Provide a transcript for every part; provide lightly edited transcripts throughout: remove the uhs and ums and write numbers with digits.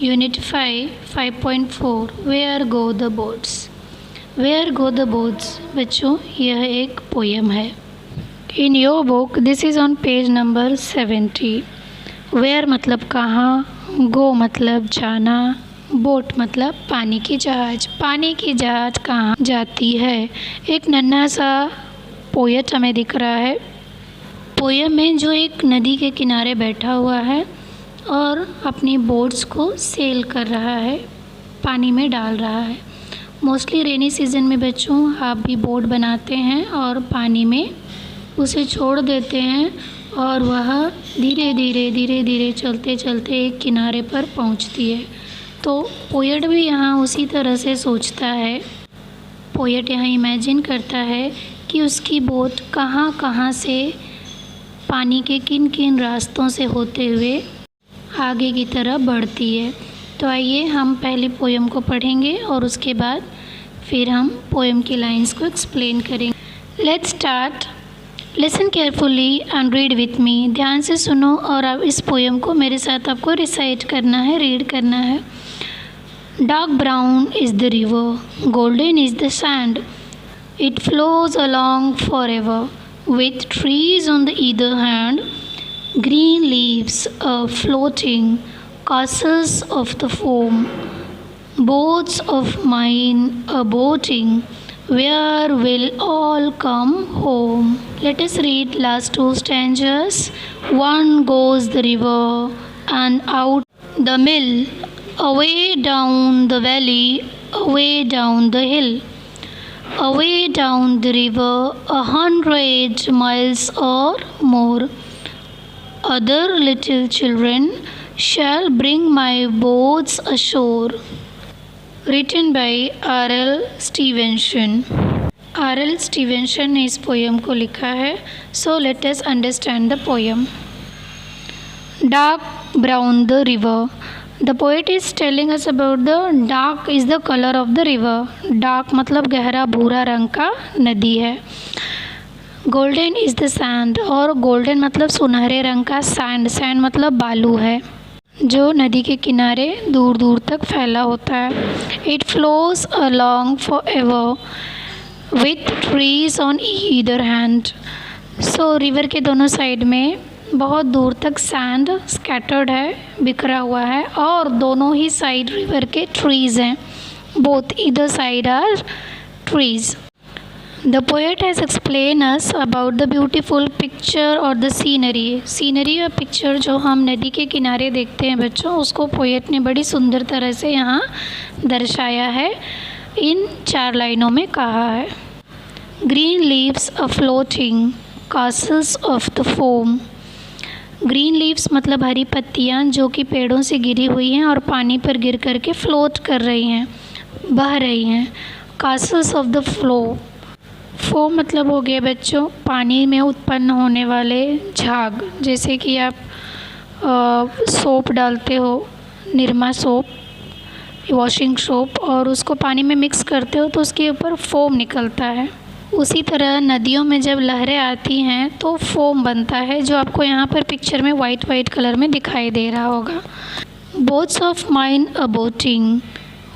Unit 5, 5.4 Where Go the Boats? Where Go the Boats? बच्चों यह एक पोयम है. In your book this is on page number 70. Where मतलब कहाँ, go मतलब जाना, बोट मतलब पानी की जहाज. पानी की जहाज कहाँ जाती है. एक नन्हा सा पोएट हमें दिख रहा है. पोयम में जो एक नदी के किनारे बैठा हुआ है और अपनी बोट्स को सेल कर रहा है, पानी में डाल रहा है. मोस्टली रेनी सीज़न में बच्चों आप भी बोट बनाते हैं और पानी में उसे छोड़ देते हैं और वह धीरे धीरे चलते चलते एक किनारे पर पहुंचती है. तो पोएट भी यहाँ उसी तरह से सोचता है. पोएट यहाँ इमेजिन करता है कि उसकी बोट कहाँ कहाँ से पानी के किन किन रास्तों से होते हुए आगे की तरफ बढ़ती है. तो आइए हम पहली पोएम को पढ़ेंगे और उसके बाद फिर हम पोएम की लाइंस को एक्सप्लेन करेंगे. Let's start. Listen carefully and read with me. ध्यान से सुनो और अब इस पोएम को मेरे साथ आपको रिसाइट करना है, रीड करना है. Dark brown is the river, golden is the sand, it flows along for ever with trees on the either hand, green leaves are floating, castles of the foam, boats of mine are boating, where will all come home. Let us read last two stanzas. One goes the river and out the mill, away down the valley, away down the hill, away down the river 100 miles or more. Other little children shall bring my boats ashore. Written by R.L. Stevenson. R.L. Stevenson ने इस poem को लिखा है. So let us understand the poem. Dark brown the river. The poet is telling us about the dark is the color of the river. Dark मतलब गहरा भूरा रंग का नदी है. Golden is the sand और golden मतलब सुनहरे रंग का sand. Sand मतलब बालू है जो नदी के किनारे दूर दूर तक फैला होता है. It flows along forever with trees on either hand. So river के दोनों साइड में बहुत दूर तक सैंड स्कैटर्ड है, बिखरा हुआ है और दोनों ही साइड रिवर के ट्रीज़ हैं. Both either side are trees. The poet has explain us about the beautiful picture और द सीनरी. सीनरी और पिक्चर जो हम नदी के किनारे देखते हैं बच्चों, उसको पोएट ने बड़ी सुंदर तरह से यहाँ दर्शाया है. इन 4 लाइनों में कहा है. Green leaves are floating, castles of the foam. Green leaves मतलब हरी पत्तियाँ जो कि पेड़ों से गिरी हुई हैं और पानी पर गिर कर के फ्लोट कर रही हैं, बह रही हैं. कास्टल्स ऑफ द फ्लो. फोम मतलब हो गया बच्चों पानी में उत्पन्न होने वाले झाग. जैसे कि आप सोप डालते हो, निरमा सोप, वॉशिंग सोप, और उसको पानी में मिक्स करते हो तो उसके ऊपर फोम निकलता है. उसी तरह नदियों में जब लहरें आती हैं तो फोम बनता है जो आपको यहाँ पर पिक्चर में वाइट कलर में दिखाई दे रहा होगा. Boats of mine a boating,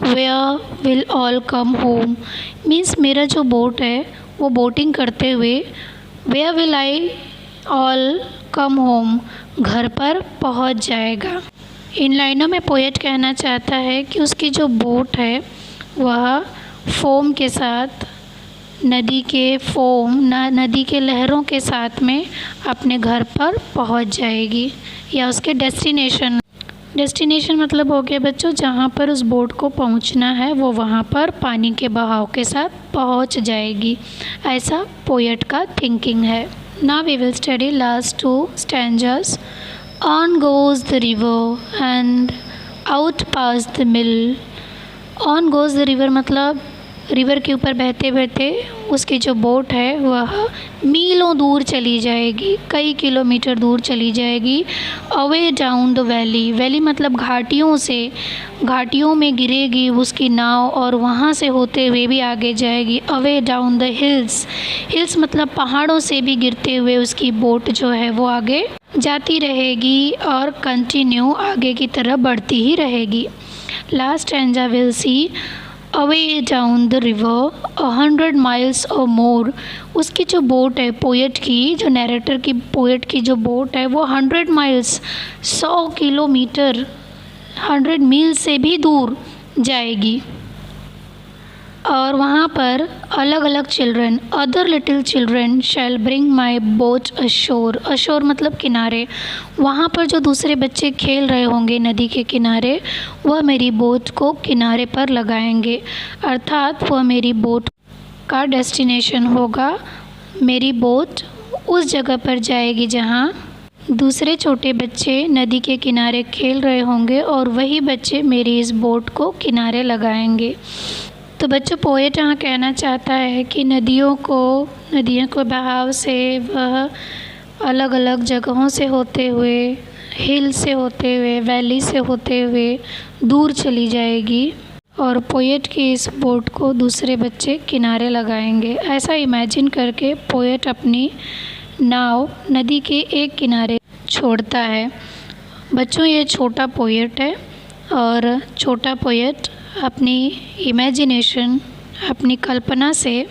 where will all come home. Means मेरा जो बोट है वो बोटिंग करते हुए where will I all come home, घर पर पहुँच जाएगा. इन लाइनों में पोएट कहना चाहता है कि उसकी जो बोट है वह फोम के साथ, नदी के लहरों के साथ में अपने घर पर पहुंच जाएगी या उसके डेस्टिनेशन मतलब हो गया बच्चों जहां पर उस बोट को पहुंचना है वो वहां पर पानी के बहाव के साथ पहुंच जाएगी. ऐसा पोएट का थिंकिंग है. Now we will study last 2 stanzas. On goes the river and out past the mill. On goes the river मतलब रिवर के ऊपर बहते बहते उसकी जो बोट है वह मीलों दूर चली जाएगी, कई किलोमीटर दूर चली जाएगी। Away down the valley, valley मतलब घाटियों से, घाटियों में गिरेगी उसकी नाव और वहाँ से होते हुए भी आगे जाएगी। Away down the hills, hills मतलब पहाड़ों से भी गिरते हुए उसकी बोट जो है वो आगे जाती रहेगी और कंटिन्यू आगे की तरफ बढ़ती ही रहेगी। Last stanza will see away down the river 100 miles और मोर। उसकी जो बोट है पोएट की, जो नैरेटर की पोएट की जो बोट है वो 100 माइल्स 100 किलोमीटर 100 मील से भी दूर जाएगी। और वहाँ पर अलग अलग children, other little children shall bring my boat ashore. Ashore मतलब किनारे। वहाँ पर जो दूसरे बच्चे खेल रहे होंगे नदी के किनारे, वह मेरी बोट को किनारे पर लगाएंगे, अर्थात वह मेरी बोट का डेस्टिनेशन होगा। मेरी बोट उस जगह पर जाएगी जहाँ दूसरे छोटे बच्चे नदी के किनारे खेल रहे होंगे और वही बच्चे मेरी इस बोट को किनारे लगाएंगे। तो बच्चों, पोएट यहाँ कहना चाहता है कि नदियों को बहाव से वह अलग अलग जगहों से होते हुए, हिल से होते हुए, वैली से होते हुए दूर चली जाएगी और पोएट की इस बोट को दूसरे बच्चे किनारे लगाएंगे। ऐसा इमेजिन करके पोएट अपनी नाव नदी के एक किनारे छोड़ता है। बच्चों, ये छोटा पोएट है और छोटा पोएट अपनी इमेजिनेशन, अपनी कल्पना से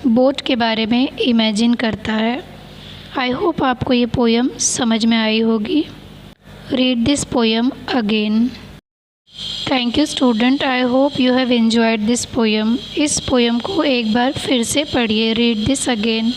बोट के बारे में इमेजिन करता है। आई होप आपको ये पोएम समझ में आई होगी। Read this poem again. Thank you student, I hope you have enjoyed this poem. इस पोएम को एक बार फिर से पढ़िए। Read this again.